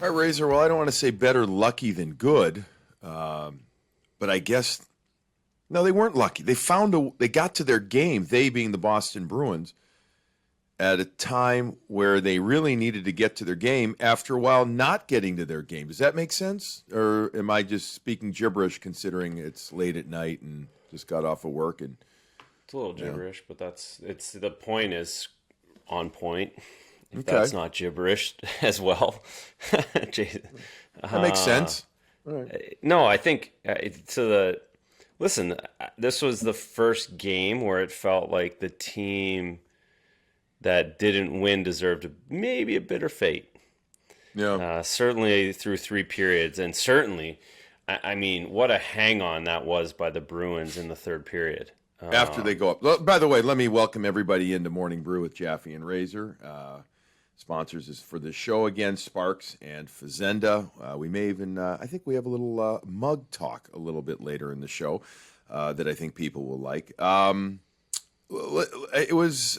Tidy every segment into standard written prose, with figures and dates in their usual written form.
All right, Razor. Well, I don't want to say better lucky than good, but I guess no, they weren't lucky. They got to their game. They being the Boston Bruins at a time where they really needed to get to their game. After a while, not getting to their game. Does that make sense, or am I just speaking gibberish? Considering it's late at night and just got off of work and It's a little gibberish, but the point is on point. If okay, that's not gibberish as well. Jason. that makes sense. All right. No, I think listen, this was the first game where it felt like the team that didn't win deserved maybe a bitter fate. Yeah. Certainly through three periods, and certainly, I mean, what a hang-on that was by the Bruins in the third period. After they go up. By the way, let me welcome everybody into Morning Brew with Jaffe and Razor. Sponsors is for the show again, Sparks and Fazenda. We may even, I think we have a little mug talk a little bit later in the show that I think people will like. It was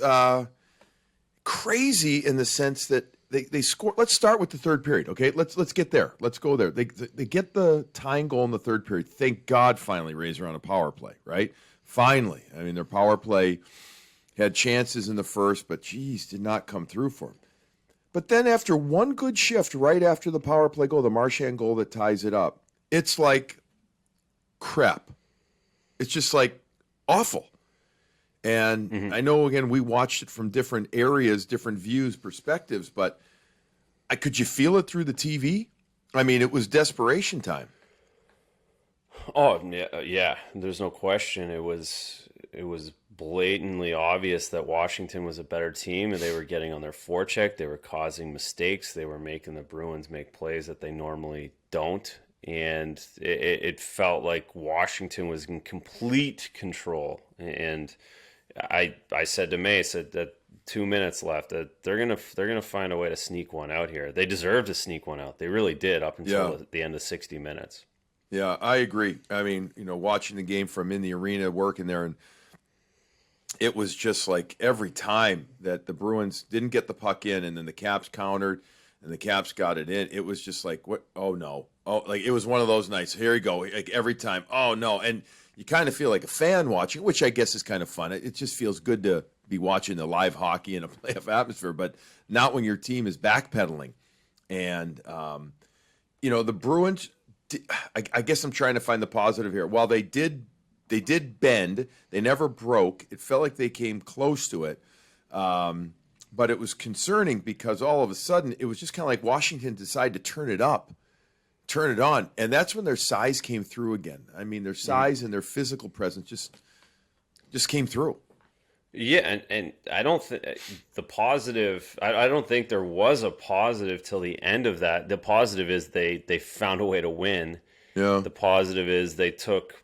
crazy in the sense that they scored. Let's start with the third period, okay? Let's get there. Let's go there. They get the tying goal in the third period. Thank God, finally, Razor on a power play, right? Finally. I mean, their power play had chances in the first, but geez, did not come through for them. But then after one good shift right after the power play goal, the Marchand goal that ties it up, it's like crap. It's just like awful. And I know, again, we watched it from different areas, different views, perspectives, but could you feel it through the TV? I mean, it was desperation time. Oh yeah, there's no question. It was blatantly obvious that Washington was a better team, and they were getting on their forecheck. They were causing mistakes. They were making the Bruins make plays that they normally don't, and it felt like Washington was in complete control. And I said to May, I said that 2 minutes left, that they're gonna find a way to sneak one out here. They deserve to sneak one out. They really did up until the end of 60 minutes. Yeah, I agree. I mean, watching the game from in the arena, working there, and it was just like every time that the Bruins didn't get the puck in and then the Caps countered and the Caps got it in, it was just like, what? Oh, no. Oh, like it was one of those nights. Here you go. Like every time. Oh, no. And you kind of feel like a fan watching, which I guess is kind of fun. It just feels good to be watching the live hockey in a playoff atmosphere, but not when your team is backpedaling. And, the Bruins, I guess I'm trying to find the positive here. While they did bend, they never broke. It felt like they came close to it. But it was concerning because all of a sudden it was just kind of like Washington decided to turn it up, turn it on. And that's when their size came through again. I mean, their size and their physical presence just came through. Yeah, and I don't think the positive. I don't think there was a positive till the end of that. The positive is they found a way to win. Yeah. The positive is they took.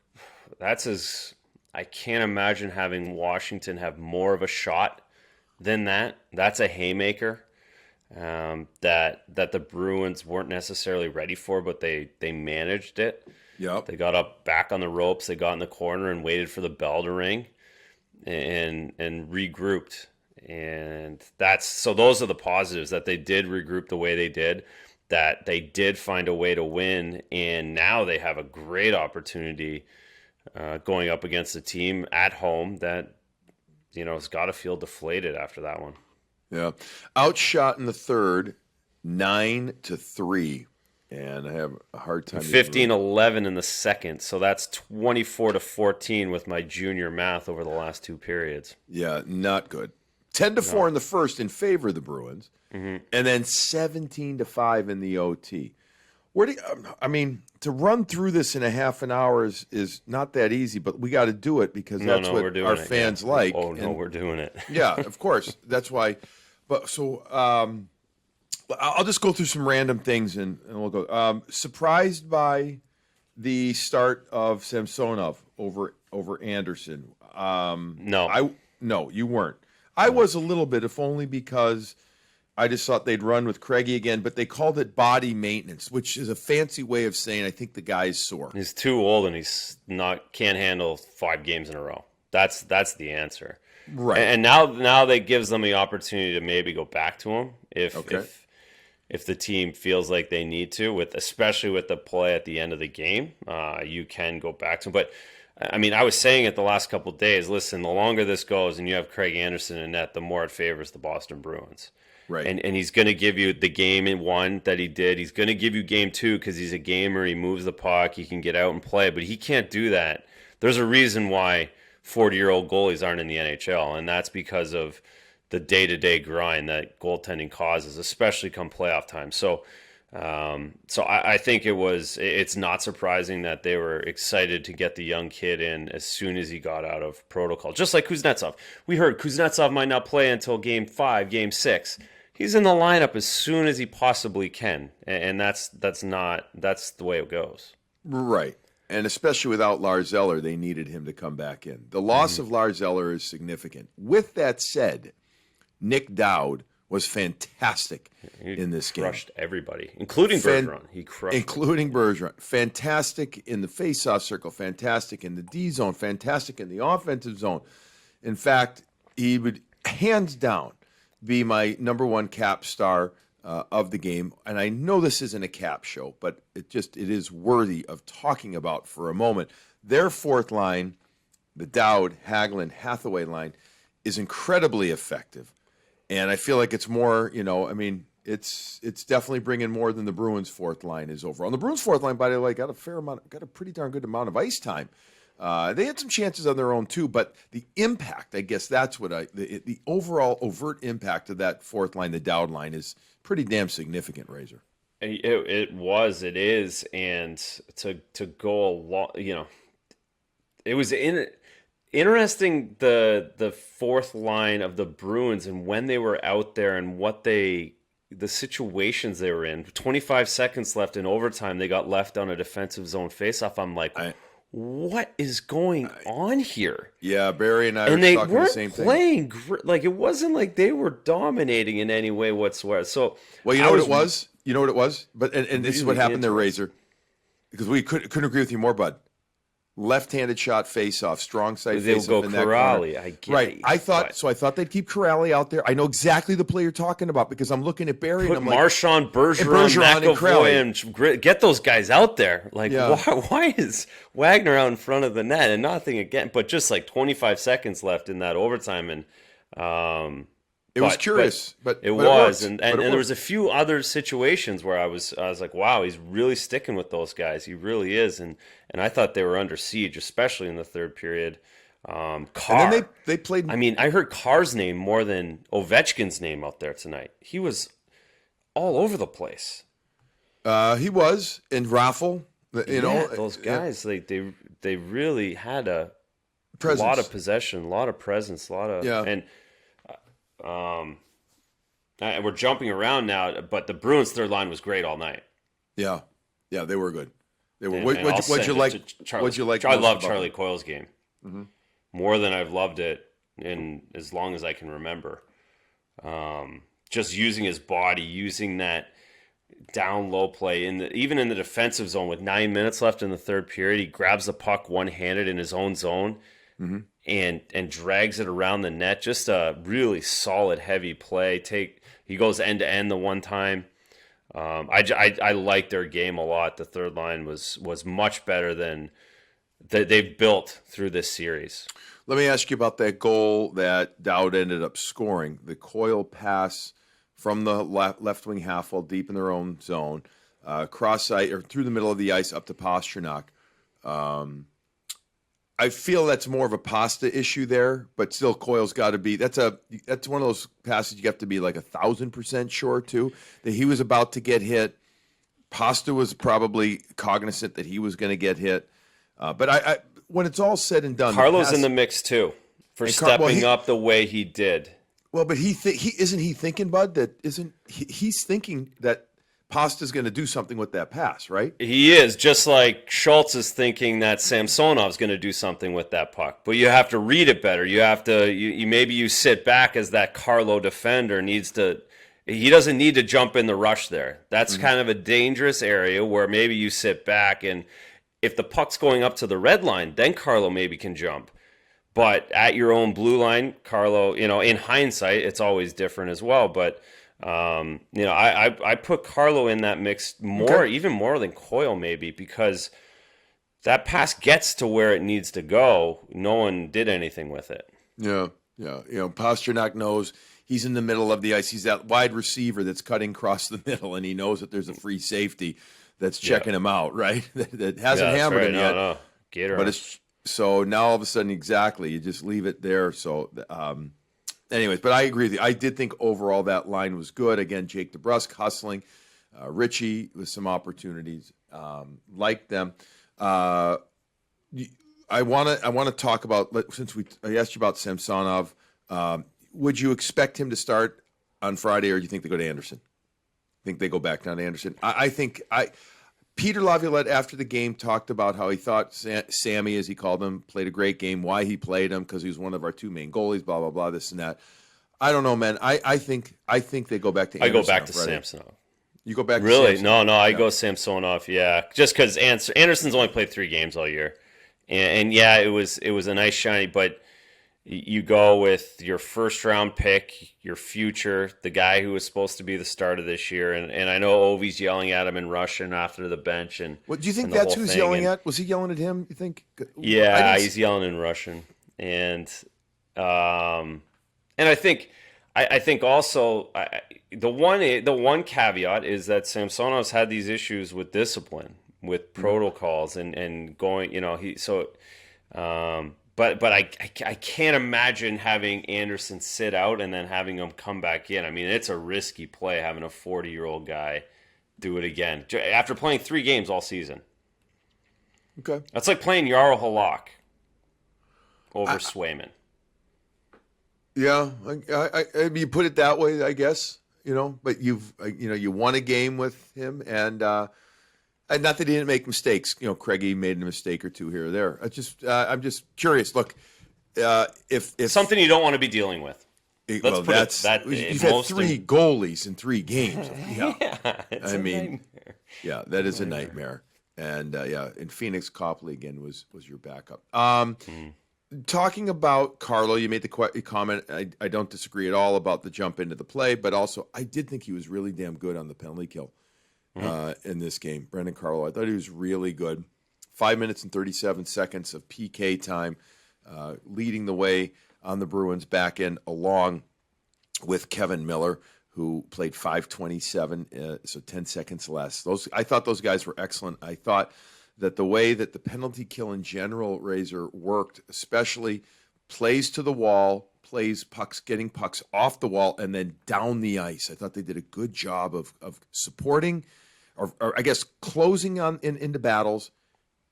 I can't imagine having Washington have more of a shot than that. That's a haymaker that the Bruins weren't necessarily ready for, but they managed it. Yep. They got up back on the ropes. They got in the corner and waited for the bell to ring. And regrouped, and those are the positives, that they did regroup the way they did, that they did find a way to win, and now they have a great opportunity going up against a team at home that has got to feel deflated after that one. Yeah, outshot in the third, 9-3. And I have a hard time. 15-11 in the second, so that's 24-14 with my junior math over the last two periods. Yeah, not good. 10-4 in the first in favor of the Bruins, and then 17-5 in the OT. To run through this in a half an hour is not that easy, but we got to do it because that's what our fans like. Oh no, we're doing it. Yeah, of course. That's why. But so. I'll just go through some random things and we'll go. Surprised by the start of Samsonov over Anderson. No. No, you weren't. I was a little bit, if only because I just thought they'd run with Craigie again, but they called it body maintenance, which is a fancy way of saying I think the guy's sore. He's too old and can't handle 5 games in a row. That's the answer. Right. And now that gives them the opportunity to maybe go back to him if if the team feels like they need to, especially with the play at the end of the game, you can go back to them. But I mean, I was saying it the last couple of days. Listen, the longer this goes, and you have Craig Anderson in net, the more it favors the Boston Bruins. Right. And he's going to give you the game in one that he did. He's going to give you game two because he's a gamer. He moves the puck. He can get out and play, but he can't do that. There's a reason why 40-year-old goalies aren't in the NHL, and that's because of the day-to-day grind that goaltending causes, especially come playoff time. So I think it's not surprising that they were excited to get the young kid in as soon as he got out of protocol. Just like Kuznetsov. We heard Kuznetsov might not play until game 5, game 6. He's in the lineup as soon as he possibly can, and that's the way it goes. Right. And especially without Lars Eller, they needed him to come back in. The loss of Lars Eller is significant. With that said, Nick Dowd was fantastic in this game. Crushed everybody, including Bergeron. Including Bergeron. Fantastic in the faceoff circle, fantastic in the D zone, fantastic in the offensive zone. In fact, he would hands down be my number one cap star of the game. And I know this isn't a cap show, but it is worthy of talking about for a moment. Their fourth line, the Dowd, Hagelin, Hathaway line, is incredibly effective. And I feel like it's more, it's definitely bringing more than the Bruins' fourth line is overall. And the Bruins' fourth line, by the way, got a pretty darn good amount of ice time. They had some chances on their own too, but the impact, I guess that's what the overall overt impact of that fourth line, the Dowd line, is pretty damn significant, Razor. It is, and to go along, it was interesting the fourth line of the Bruins and when they were out there and the situations they were in. 25 seconds left in overtime, they got left on a defensive zone faceoff. I'm like, what is going on here? Yeah, Barry and I were talking the same thing. And they weren't playing like it wasn't like they were dominating in any way whatsoever. So, well, you know what it was. But and this is what happened there, Razor, because we couldn't agree with you more, bud. Left-handed shot face-off, strong side face-off. They'll go Corrali. I get right. I thought they'd keep Corrali out there. I know exactly the play you're talking about because I'm looking at Barry and I'm like, Marchand, Bergeron, McAvoy, and get those guys out there. Like, why is Wagner out in front of the net and nothing again? But just like 25 seconds left in that overtime, and it was curious, but there was a few other situations where I was like, wow, he's really sticking with those guys. He really is, and I thought they were under siege, especially in the third period. Carr, and then they played. I mean, I heard Carr's name more than Ovechkin's name out there tonight. He was all over the place. He was in Raffle. Those guys, they really had a lot of possession, a lot of presence, and. We're jumping around now, but the Bruins' third line was great all night. Yeah, they were good. They were. What'd you like? I love Charlie Coyle's game more than I've loved it in as long as I can remember. Just using his body, using that down low play even in the defensive zone with 9 minutes left in the third period, he grabs the puck one-handed in his own zone. And drags it around the net. Just a really solid, heavy play. He goes end to end the one time. I like their game a lot. The third line was much better than they've built through this series. Let me ask you about that goal that Dowd ended up scoring. The Coyle pass from the left wing half wall deep in their own zone, cross ice or through the middle of the ice up to Pasternak. I feel that's more of a Pasta issue there, but still Coyle's got to be. That's one of those passes you have to be like 1,000% sure too that he was about to get hit. Pasta was probably cognizant that he was going to get hit, but I when it's all said and done, Carlo's in the mix too for stepping up the way he did. Well, but he isn't he thinking, Bud, that he's thinking that Pasta's going to do something with that pass, right? He is, just like Schultz is thinking that Samsonov's going to do something with that puck. But you have to read it better. You have to maybe you sit back as that Carlo defender he doesn't need to jump in the rush there. That's kind of a dangerous area where maybe you sit back, and if the puck's going up to the red line, then Carlo maybe can jump. But at your own blue line, Carlo, in hindsight, it's always different as well, but I put Carlo in that mix more, even more than Coyle maybe, because that pass gets to where it needs to go. No one did anything with it. Yeah, yeah. Pasternak knows he's in the middle of the ice. He's that wide receiver that's cutting across the middle, and he knows that there's a free safety that's checking him out, right? that hasn't hammered him yet. No. Gator. But it's so now all of a sudden, exactly, you just leave it there. So, anyways, but I agree with you. I did think overall that line was good. Again, Jake DeBrusk hustling, Richie with some opportunities, liked them. I want to talk about, since I asked you about Samsonov. Would you expect him to start on Friday, or do you think they go to Anderson? Think they go back down to Anderson? I think Peter Laviolette after the game talked about how he thought Sammy, as he called him, played a great game. Why he played him, because he was one of our two main goalies. Blah blah blah. This and that. I don't know, man. I think they go back to Anderson. I go back to Samsonov. You go back to really? Samsonov? No. I go Samsonov. Yeah, just because Anderson's only played 3 games all year, and yeah, it was a nice shiny, but you go with your first round pick, your future, the guy who was supposed to be the starter this year, and I know Ovi's yelling at him in Russian after the bench. And what do you think that's who's yelling at? Was he yelling at him? You think? Yeah, he's yelling in Russian, and I think also the one caveat is that Samsonov's had these issues with discipline, with protocols, and going, But I can't imagine having Anderson sit out and then having him come back in. I mean, it's a risky play having a 40-year-old guy do it again after playing 3 games all season. Okay, that's like playing Jarl Halak over Swayman. Yeah, I you put it that way, I guess. But you won a game with him, and not that he didn't make mistakes. Craigie made a mistake or two here or there. I'm just curious. Look, if something you don't want to be dealing with. You've had 3 goalies in 3 games. Yeah, I mean, yeah, that is a nightmare. And in Phoenix, Copley again was your backup. Talking about Carlo, you made the comment. I don't disagree at all about the jump into the play, but also I did think he was really damn good on the penalty kill. In this game, Brendan Carlo, I thought he was really good. 5 minutes and 37 seconds of PK time, leading the way on the Bruins back end, along with Kevin Miller, who played 5:27, so 10 seconds less. I thought those guys were excellent. I thought that the way that the penalty kill in general, Razor, worked, especially plays to the wall, plays pucks, getting pucks off the wall and then down the ice. I thought they did a good job of supporting, or I guess closing into battles,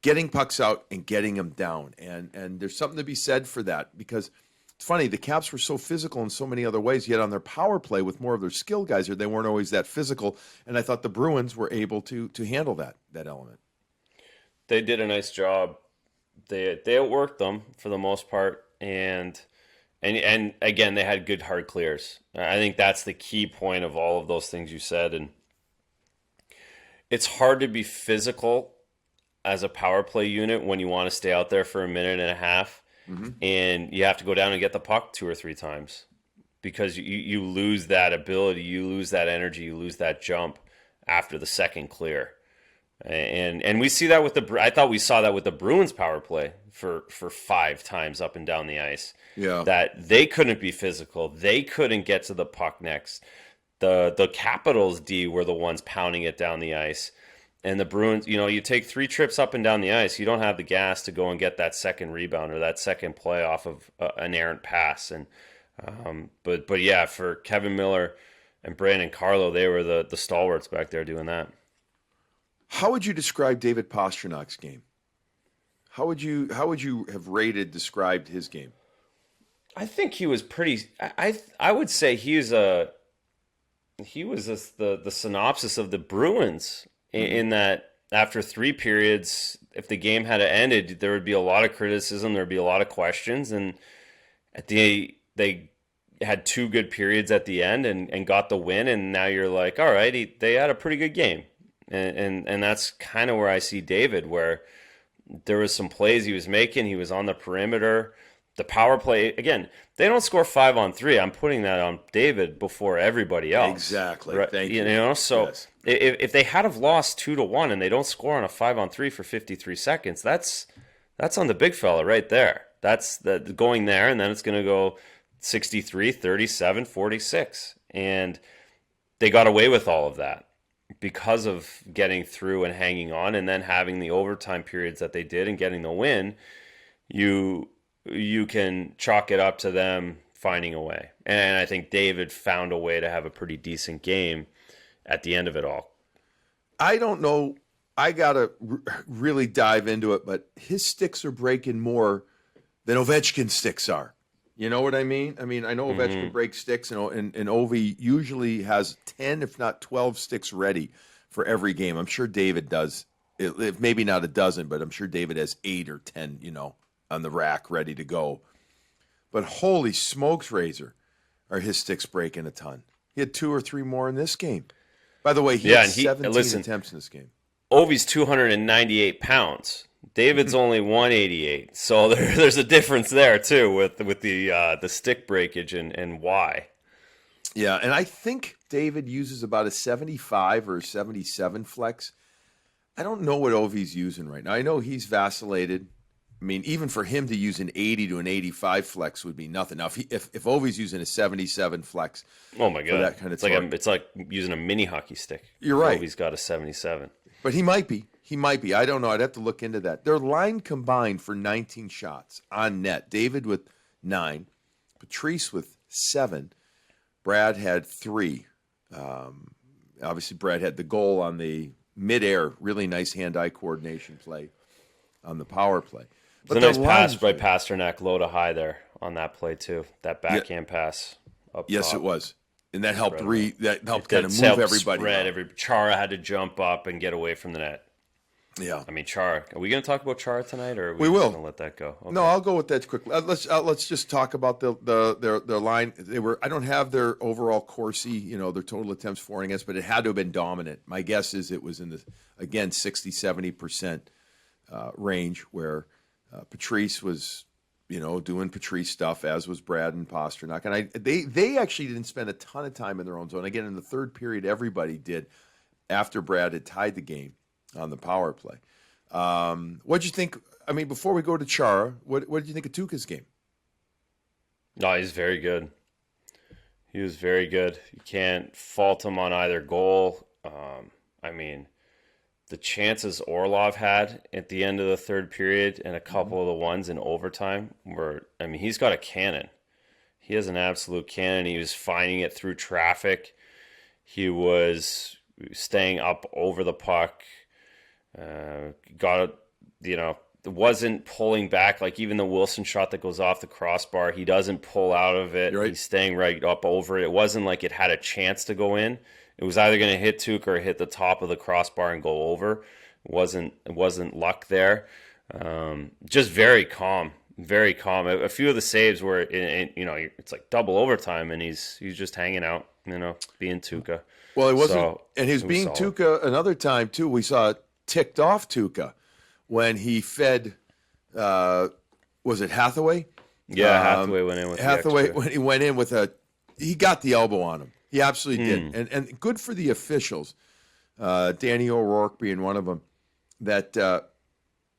getting pucks out and getting them down. And there's something to be said for that, because it's funny, the Caps were so physical in so many other ways, yet on their power play with more of their skill guys, they weren't always that physical. And I thought the Bruins were able to handle that element. They did a nice job. They outworked them for the most part, and again, they had good hard clears. I think that's the key point of all of those things you said. And it's hard to be physical as a power play unit when you want to stay out there for a minute and a half, and you have to go down and get the puck 2 or 3 times, because you lose that ability, you lose that energy, you lose that jump after the second clear. And we see that with I thought we saw that with the Bruins power play for 5 times up and down the ice. Yeah. That they couldn't be physical. They couldn't get to the puck next. The Capitals D were the ones pounding it down the ice. And the Bruins, you take 3 trips up and down the ice, you don't have the gas to go and get that second rebound or that second play off of an errant pass. And but yeah, for Kevin Miller and Brandon Carlo, they were the stalwarts back there doing that. How would you describe David Pasternak's game? How would you have described his game? I think he was pretty. I would say he was the synopsis of the Bruins in that after 3 periods, if the game had ended, there would be a lot of criticism, there'd be a lot of questions, and they had 2 good periods at the end and got the win, and now you're like, all right, they had a pretty good game. And that's kind of where I see David, where there was some plays he was making. He was on the perimeter. the power play, again, they don't score 5-on-3. I'm putting that on David before everybody else. Exactly. Right? Thank you. So Yes. if they had have lost 2-1 and they don't score on a 5-on-3 for 53 seconds, that's on the big fella right there. That's going there, and then it's going to go 63, 37, 46. And they got away with all of that because of getting through and hanging on, and then having the overtime periods that they did and getting the win. You can chalk it up to them finding a way. And I think David found a way to have a pretty decent game at the end of it all. I don't know. I got to really dive into it, but his sticks are breaking more than Ovechkin's sticks are. You know what I mean? I know Ovechkin breaks sticks, and Ovi usually has 10, if not 12 sticks ready for every game. I'm sure David does. Maybe not a dozen, but I'm sure David has 8 or 10, on the rack ready to go. But holy smokes, Razor, are his sticks breaking a ton. He had 2 or 3 more in this game. By the way, he had 17 attempts in this game. Ovi's 298 pounds. David's only 188. So there's a difference there, too, with the stick breakage and why. Yeah, and I think David uses about a 75 or 77 flex. I don't know what Ovi's using right now. I know he's vacillated. Even for him to use an 80 to an 85 flex would be nothing. Now, if Ovi's using a 77 flex, oh my god, that kind of it's like using a mini hockey stick. You're right. Ovi's got a 77, but he might be. I don't know. I'd have to look into that. Their line combined for 19 shots on net. David with 9, Patrice with 7, Brad had 3. Obviously, Brad had the goal on the midair, really nice hand-eye coordination play on the power play. But a nice pass by Pasternak, low to high there on that play too. That backhand pass up yes, top. It was, and that helped. That helped kind of move everybody. Chara had to jump up and get away from the net. Yeah, Chara. Are we going to talk about Chara tonight, or are we will going to let that go? Okay. No, I'll go with that quickly. Let's just talk about their line. I don't have their overall Corsi, their total attempts for and against, but it had to have been dominant. My guess is it was in the 60-70% range where Patrice was, doing Patrice stuff, as was Brad and Pasternak. And they actually didn't spend a ton of time in their own zone. Again, in the third period, everybody did after Brad had tied the game on the power play. What'd you think? Before we go to Chara, what did you think of Tuukka's game? No, he's very good. He was very good. You can't fault him on either goal. The chances Orlov had at the end of the third period and a couple of the ones in overtime were, he's got a cannon. He has an absolute cannon. He was finding it through traffic. He was staying up over the puck. Wasn't pulling back. Like even the Wilson shot that goes off the crossbar, he doesn't pull out of it. Right. He's staying right up over it. It wasn't like it had a chance to go in. It was either going to hit Tuukka or hit the top of the crossbar and go over. It wasn't luck there. Just very calm, very calm. A few of the saves were, it's like double overtime, and he's just hanging out, being Tuukka. Well, it wasn't, and he was being Tuukka another time too. We saw ticked off Tuukka when he fed. Was it Hathaway? Yeah, Hathaway went in with when he went in with he got the elbow on him. He absolutely did, and good for the officials, Danny O'Rourke being one of them, that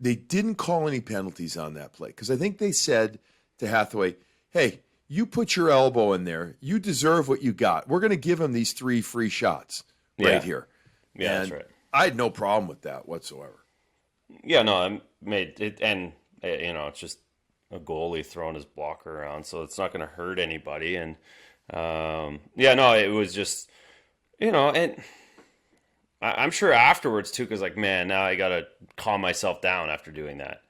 they didn't call any penalties on that play, because I think they said to Hathaway, "Hey, you put your elbow in there. You deserve what you got. We're going to give him these 3 free shots right here." Yeah, and that's right. I had no problem with that whatsoever. Yeah, no, I made it, and it's just a goalie throwing his blocker around, so it's not going to hurt anybody. And it was just, and I'm sure afterwards too, because like, man, now I got to calm myself down after doing that.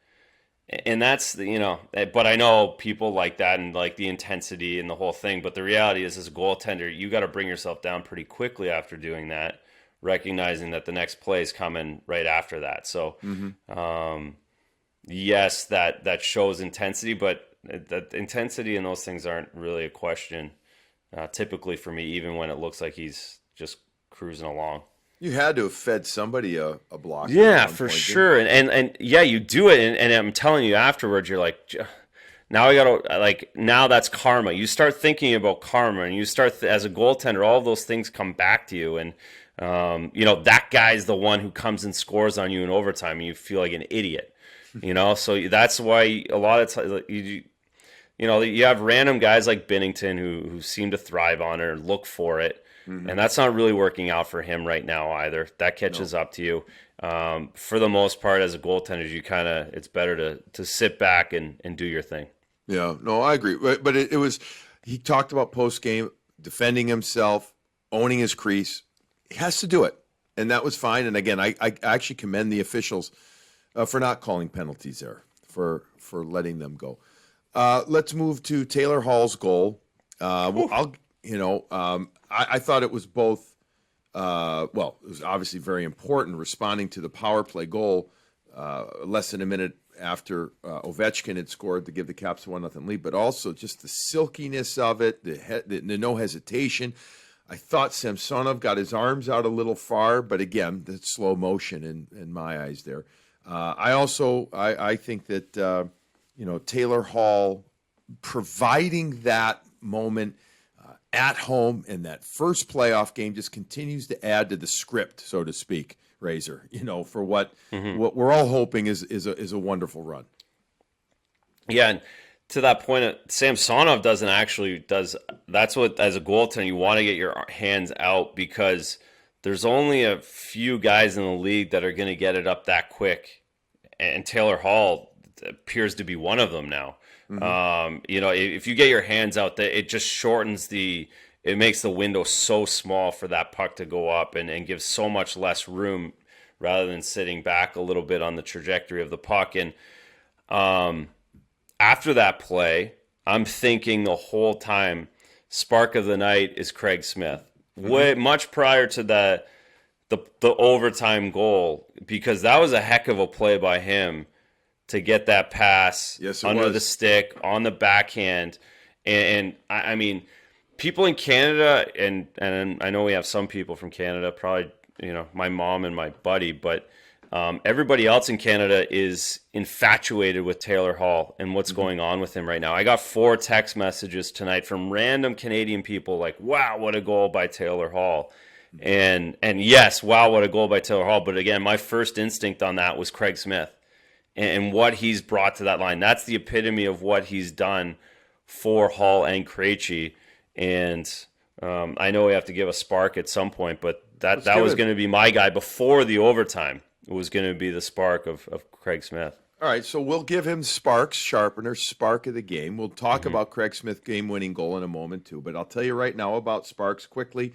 And that's but I know people like that and like the intensity and the whole thing. But the reality is, as a goaltender, you got to bring yourself down pretty quickly after doing that, recognizing that the next play is coming right after that. So, yes, that shows intensity, but that intensity and those things aren't really a question typically for me, even when it looks like he's just cruising along. You had to have fed somebody a block. Yeah, for sure. And yeah, you do it. And I'm telling you afterwards, you're like, Now I gotta now that's karma. You start thinking about karma, and you start as a goaltender, all of those things come back to you, and that guy's the one who comes and scores on you in overtime, and you feel like an idiot. So that's why a lot of times you have random guys like Binnington who seem to thrive on it or look for it, and that's not really working out for him right now either. That catches up to you. For the most part, as a goaltender, it's better to sit back and do your thing. Yeah, no, I agree. But it was, he talked about post game, defending himself, owning his crease. He has to do it, and that was fine. And again, I actually commend the officials for not calling penalties there, for letting them go. Let's move to Taylor Hall's goal. I thought it was both. It was obviously very important responding to the power play goal less than a minute after Ovechkin had scored to give the Caps a 1-0 lead, but also just the silkiness of it, the no hesitation. I thought Samsonov got his arms out a little far, but again, the slow motion in my eyes there. I think that Taylor Hall providing that moment at home in that first playoff game just continues to add to the script, so to speak, Razor, for what we're all hoping is a wonderful run. Yeah, and to that point, Samsonov that's what, as a goaltender, you want to get your hands out, because there's only a few guys in the league that are going to get it up that quick, and Taylor Hall appears to be one of them now. If you get your hands out there, it just it makes the window so small for that puck to go up and gives so much less room rather than sitting back a little bit on the trajectory of the puck. And after that play, I'm thinking the whole time, spark of the night is Craig Smith. Way much prior to the overtime goal, because that was a heck of a play by him to get that pass under the stick on the backhand. And I mean, people in Canada, and I know we have some people from Canada, probably, my mom and my buddy, but everybody else in Canada is infatuated with Taylor Hall and what's going on with him right now. I got 4 text messages tonight from random Canadian people like, wow, what a goal by Taylor Hall. And yes, wow, what a goal by Taylor Hall. But again, my first instinct on that was Craig Smith and what he's brought to that line. That's the epitome of what he's done for Hall and Krejci. And I know we have to give a spark at some point, but that was going to be my guy before the overtime. It was going to be the spark of Craig Smith. All right, so we'll give him Sparks, Sharpener, spark of the game. We'll talk about Craig Smith game-winning goal in a moment, too. But I'll tell you right now about Sparks quickly.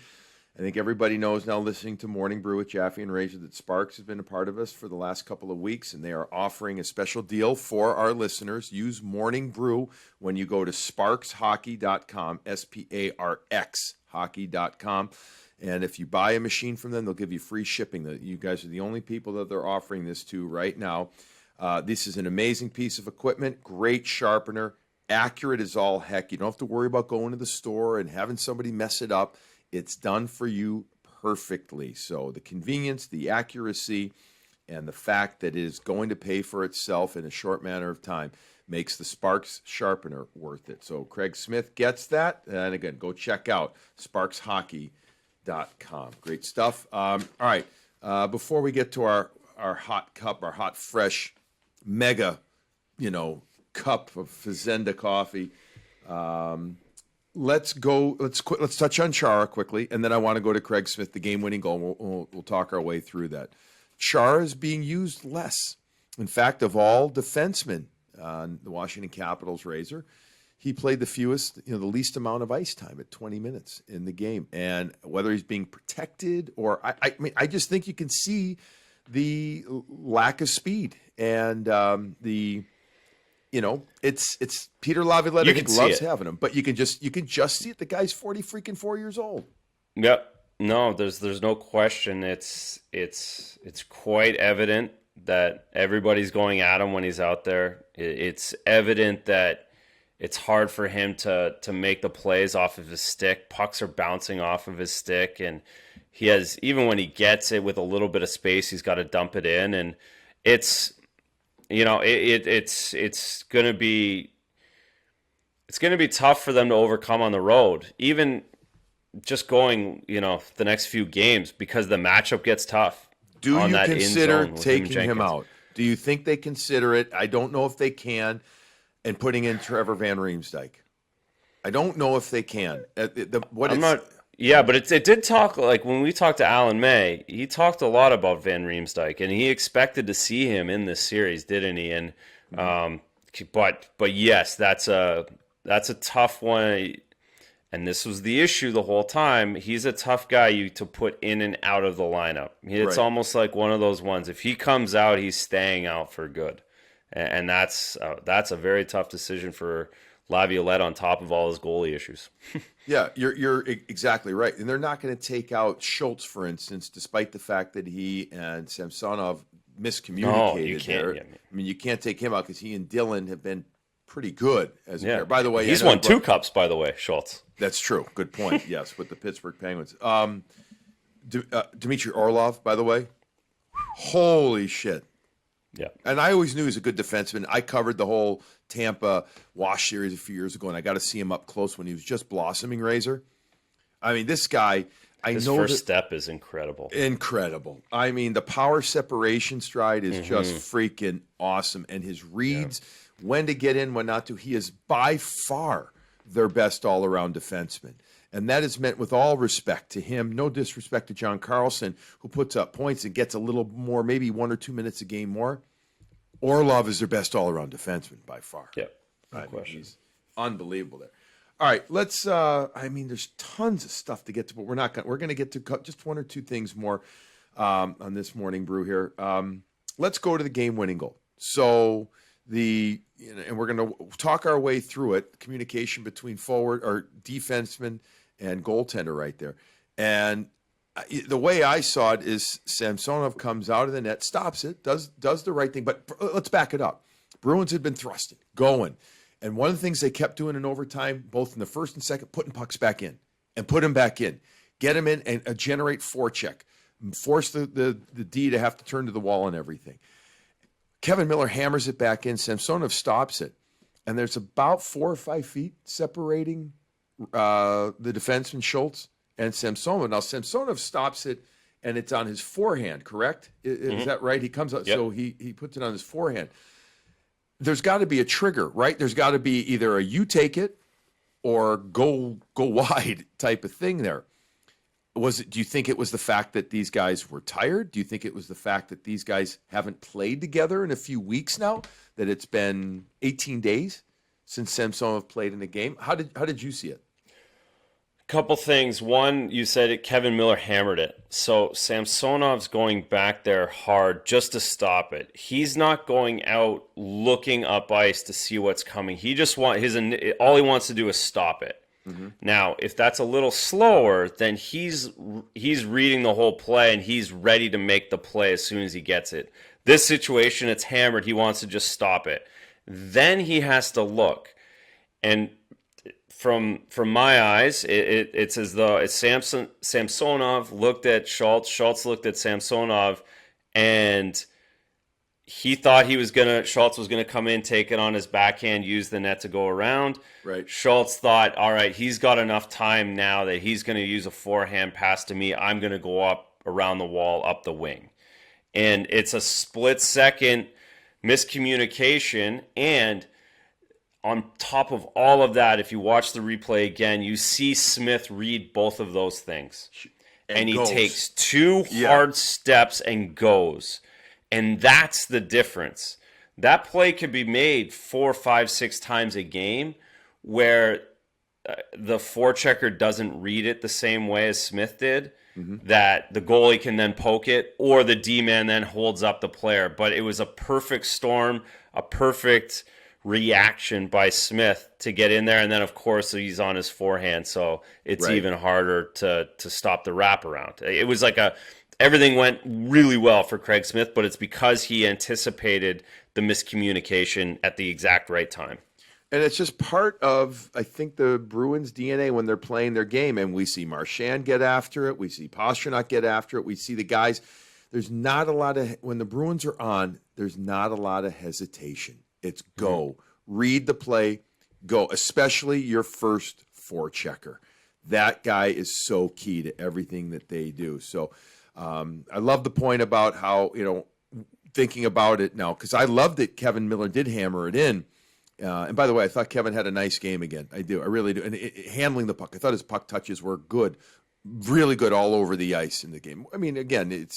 I think everybody knows now, listening to Morning Brew with Jaffe and Razor, that Sparks has been a part of us for the last couple of weeks, and they are offering a special deal for our listeners. Use Morning Brew when you go to sparkshockey.com, SPARX hockey.com. And if you buy a machine from them, they'll give you free shipping. You guys are the only people that they're offering this to right now. This is an amazing piece of equipment, great sharpener, accurate as all heck. You don't have to worry about going to the store and having somebody mess it up. It's done for you perfectly. So the convenience, the accuracy, and the fact that it is going to pay for itself in a short manner of time makes the Sparks sharpener worth it. So Craig Smith gets that. And again, go check out sparkshockey.com. Great stuff. All right. Before we get to our hot cup, our hot, fresh, mega, cup of Fazenda coffee, let's touch on Chara quickly, and then I want to go to Craig Smith, the game-winning goal. We'll talk our way through that. Chara is being used less. In fact, of all defensemen on the Washington Capitals, Razor, he played the fewest, the least amount of ice time at 20 minutes in the game. And whether he's being protected or I just think you can see the lack of speed and it's Peter Laviolette. I think loves having him, but you can just see it. The guy's 4 years old. Yep. No, there's no question. It's quite evident that everybody's going at him when he's out there. It's evident that it's hard for him to make the plays off of his stick. Pucks are bouncing off of his stick, and he has, even when he gets it with a little bit of space, he's got to dump it in, and it's going to be it's going to be tough for them to overcome on the road, even just going, the next few games, because the matchup gets tough Do on you that in consider zone with him and taking him Jenkins. out? Do you think they consider it? I don't know if they can, and putting in Trevor Van Riemsdyk. I don't know if they can. I'm not. Yeah, but it did talk, like when we talked to Alan May, he talked a lot about Van Riemsdyk, and he expected to see him in this series, didn't he? And but yes, that's a tough one, and this was the issue the whole time. He's a tough guy to put in and out of the lineup. It's Right. almost like one of those ones. If he comes out, he's staying out for good, and that's a very tough decision for Laviolette on top of all his goalie issues. Yeah, you're exactly right. And they're not going to take out Schultz, for instance, despite the fact that he and Samsonov miscommunicated No, you can't. there. Yeah, I mean, you can't take him out because he and Dylan have been pretty good as a yeah. pair. By the way, He's I know won 2 cups, by the way, Schultz. That's true. Good point. Yes, with the Pittsburgh Penguins. Dmitry Orlov, by the way, holy shit. Yeah. And I always knew he was a good defenseman. I covered the whole Tampa Wash series a few years ago, and I got to see him up close when he was just blossoming, Razor. I mean, this guy, His first step is incredible. Incredible. I mean, the power separation stride is just freaking awesome. And his reads, when to get in, when not to, he is by far their best all-around defenseman. And that is meant with all respect to him. No disrespect to John Carlson, who puts up points and gets a little more, maybe 1 or 2 minutes a game more. Orlov is their best all-around defenseman by far. Yeah, no question. He's unbelievable there. All right, let's. There's tons of stuff to get to, but we're not going. We're going to get to just 1 or 2 things more on this morning brew here. Let's go to the game-winning goal. So and we're going to talk our way through it. Communication between forward or defenseman and goaltender right there. And the way I saw it is Samsonov comes out of the net, stops it, does the right thing. But let's back it up. Bruins had been thrusting, going. And one of the things they kept doing in overtime, both in the first and second, putting pucks back in and put them back in. Get them in and generate forecheck. Force the D to have to turn to the wall and everything. Kevin Miller hammers it back in. Samsonov stops it. And there's about 4 or 5 feet separating the defenseman Schultz and Samsonov. Now, Samsonov stops it, and it's on his forehand, correct? Is that right? He comes out, so he puts it on his forehand. There's got to be a trigger, right? There's got to be either a you take it or go wide type of thing there. Do you think it was the fact that these guys were tired? Do you think it was the fact that these guys haven't played together in a few weeks now? That it's been 18 days since Samsonov played in the game? How did you see it? Couple things. One, you said it, Kevin Miller hammered it. So Samsonov's going back there hard just to stop it. He's not going out looking up ice to see what's coming. He just all he wants to do is stop it. Now, if that's a little slower, then he's reading the whole play and he's ready to make the play as soon as he gets it. This situation, it's hammered. He wants to just stop it. Then he has to look. And from my eyes, it's as though Samsonov looked at Schultz. Schultz looked at Samsonov, and he thought Schultz was gonna come in, take it on his backhand, use the net to go around. Right. Schultz thought, all right, he's got enough time now that he's gonna use a forehand pass to me. I'm gonna go up around the wall, up the wing, and it's a split second miscommunication. And on top of all of that, if you watch the replay again, you see Smith read both of those things, and he takes 2 hard steps and goes. And that's the difference. That play could be made 4, 5, 6 times a game where the forechecker doesn't read it the same way as Smith did, that the goalie can then poke it, or the D-man then holds up the player. But it was a perfect storm, a perfect reaction by Smith to get in there. And then, of course, he's on his forehand, so it's even harder to stop the wraparound. It was like everything went really well for Craig Smith, but it's because he anticipated the miscommunication at the exact right time. And it's just part of, I think, the Bruins' DNA when they're playing their game. And we see Marchand get after it. We see Pastrnak get after it. We see the guys. There's not a lot of, when the Bruins are on, there's not a lot of hesitation. It's go. Read the play, go, especially your first forechecker. That guy is so key to everything that they do. So I love the point about how, thinking about it now, because I love that Kevin Miller did hammer it in. And by the way, I thought Kevin had a nice game again. I do. I really do. And handling the puck, I thought his puck touches were good, really good all over the ice in the game. I mean, again,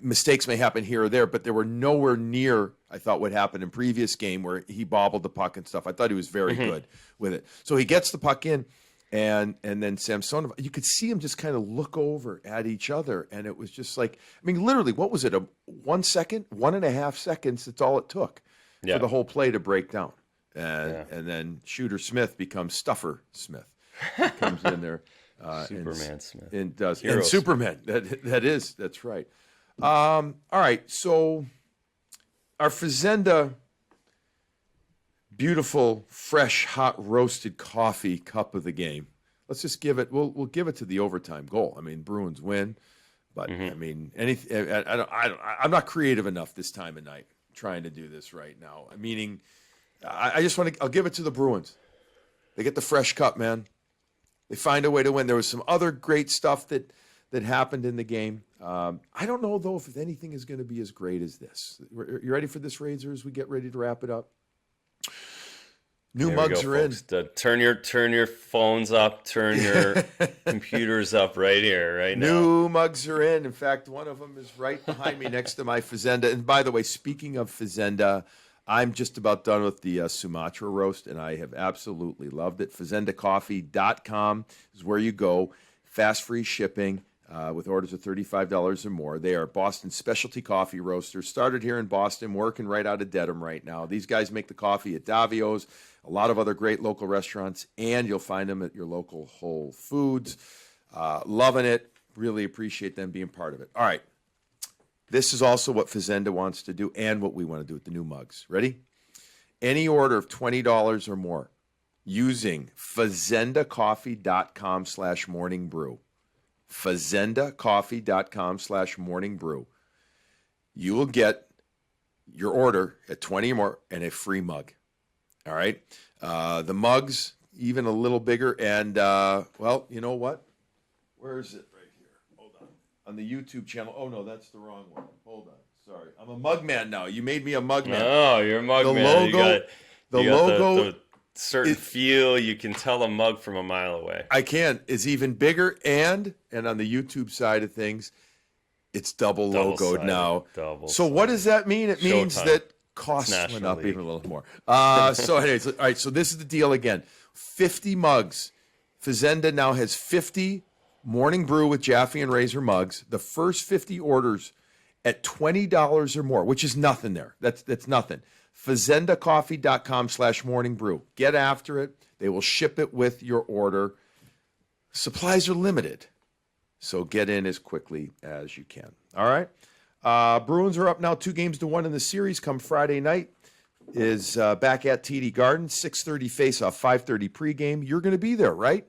mistakes may happen here or there, but they were nowhere near, I thought, what happened in previous game where he bobbled the puck and stuff. I thought he was very good with it. So he gets the puck in, and then Samsonov, you could see him just kind of look over at each other, and it was just like, I mean, literally, what was it, 1 second, 1.5 seconds, that's all it took for the whole play to break down. And then Shooter Smith becomes Stuffer Smith. Comes in there. Superman Smith. And does. Hero And Superman. That's right. All right, so our Fazenda beautiful, fresh, hot roasted coffee cup of the game. Let's just give it. We'll give it to the overtime goal. I mean, Bruins win, but I mean, anything. I'm not creative enough this time of night trying to do this right now. Meaning, I just want to. I'll give it to the Bruins. They get the fresh cup, man. They find a way to win. There was some other great stuff that happened in the game. I don't know, though, if anything is going to be as great as this. You ready for this, Razor, as we get ready to wrap it up? New mugs are in. Turn your phones up. Turn your computers up right here, right now. New mugs are in. In fact, one of them is right behind me next to my Fazenda. And by the way, speaking of Fazenda, I'm just about done with the Sumatra roast, and I have absolutely loved it. FazendaCoffee.com is where you go. Fast, free shipping with orders of $35 or more. They are Boston's specialty coffee roasters. Started here in Boston, working right out of Dedham right now. These guys make the coffee at Davio's, a lot of other great local restaurants, and you'll find them at your local Whole Foods. Loving it. Really appreciate them being part of it. All right. This is also what Fazenda wants to do and what we want to do with the new mugs. Ready? Any order of $20 or more using FazendaCoffee.com/morningbrew. FazendaCoffee.com/morningbrew. You will get your order at 20 or more and a free mug. All right? The mugs, even a little bigger. And, well, you know what? Where is it? On the YouTube channel. Oh, no, that's the wrong one. Hold on. Sorry. I'm a mug man now. You made me a mug man. Oh, you're a mug the man. Logo, the logo. The certain feel. You can tell a mug from a mile away. I can. It's even bigger. And on the YouTube side of things, it's double logoed now. So what does that mean? It means that costs went up even a little more. So anyways, all right. So this is the deal again. 50 mugs. Fazenda now has 50 Morning Brew with Jaffe and Razor mugs. The first 50 orders at $20 or more, which is nothing there. That's nothing. FazendaCoffee.com/morningbrew. Get after it. They will ship it with your order. Supplies are limited, so get in as quickly as you can. All right. Bruins are up now 2-1 in the series. Come Friday night is back at TD Garden. 6:30 face-off, 5:30 pregame. You're going to be there, right?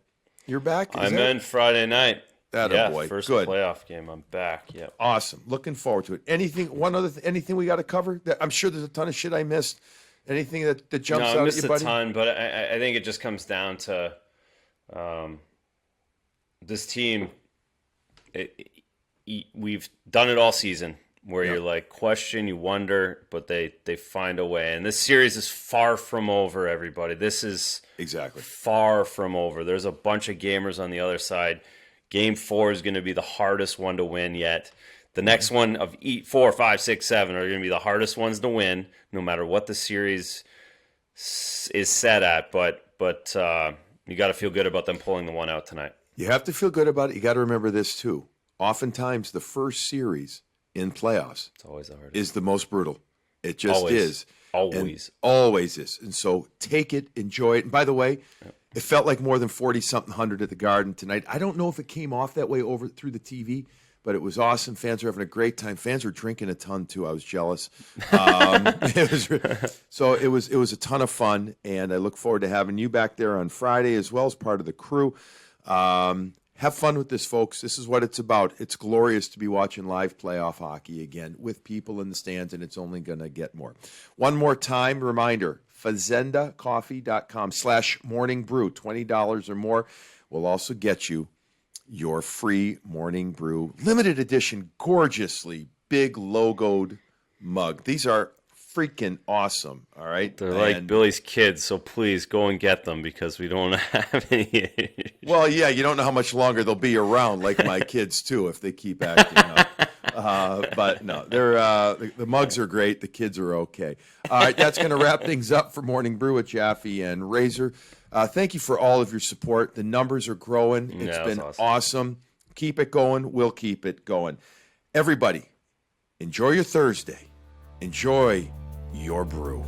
You're back? I'm in Friday night. Boy. First Good. Playoff game. I'm back. Yep. Awesome. Looking forward to it. Anything we got to cover? I'm sure there's a ton of shit I missed. Anything that jumps out at you, buddy? I missed a ton, but I think it just comes down to this team. We've done it all season where you're like, question, you wonder, but they find a way. And this series is far from over, everybody. This is exactly far from over. There's a bunch of gamers on the other side. Game 4 is going to be the hardest one to win yet. The next one of 4, 5, 6, 7 are going to be the hardest ones to win, no matter what the series is set at. But you got to feel good about them pulling the one out tonight. You have to feel good about it. You got to remember this too. Oftentimes, the first series in playoffs is the most brutal. It just is. Always is. And so take it, enjoy it. And by the way, it felt like more than 40-something hundred at the Garden tonight. I don't know if it came off that way over through the TV, but it was awesome. Fans were having a great time. Fans were drinking a ton too. I was jealous. It was a ton of fun, and I look forward to having you back there on Friday as well as part of the crew. Have fun with this, folks. This is what it's about. It's glorious to be watching live playoff hockey again with people in the stands, and it's only going to get more. One more time, reminder, fazendacoffee.com/morningbrew. $20 or more will also get you your free Morning Brew limited edition, gorgeously big logoed mug. These are freaking awesome. All right. They're like Billy's kids, so please go and get them because we don't have any. Well, yeah, you don't know how much longer they'll be around, like my kids too, if they keep acting up. But no, they're the mugs are great. The kids are okay. All right, that's going to wrap things up for Morning Brew with Jaffe and Razor. Thank you for all of your support. The numbers are growing. It's been awesome. Keep it going. We'll keep it going. Everybody, enjoy your Thursday. Enjoy your brew.